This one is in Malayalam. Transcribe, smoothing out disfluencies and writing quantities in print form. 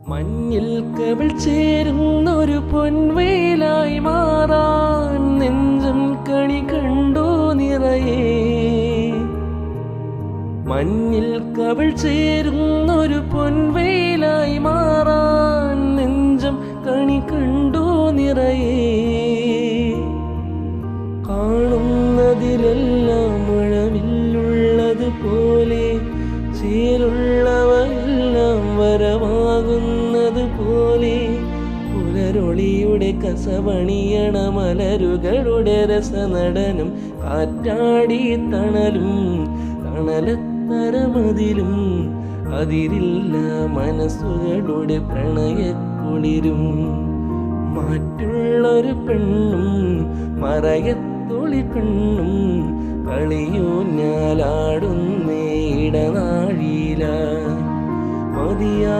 മഞ്ഞിൽ കവിൾ ചേരുന്നൊരു പൊൻവേലായി മാറാൻ നെഞ്ചം കണി കണ്ടു നിറയെ. മഞ്ഞിൽ കവിൾ ചേരുന്നൊരു പൊൻവേലായി മാറാൻ നെഞ്ചം കണി കണ്ടു നിറയെ. കാണുന്നതിലെല്ലാം മഴവില്ലുള്ളത് പോലെ ചേലുള്ളവയെല്ലാം വരമാകുന്നത് പോലെ പുലരൊളിയുടെ കസവണിയണ മലരുകളുടെ രസനടനം കാറ്റാടി തണലും തണലത്തരമതിലും അതിരില്ല മനസ്സുകളുടെ പ്രണയക്കുളിരും. മാറ്റുള്ളൊരു പെണ്ണും മറയത്തൊളി പെണ്ണും കളിയൂഞ്ഞാലാടുന്നേ ഇടനാഴിയില മതിയാ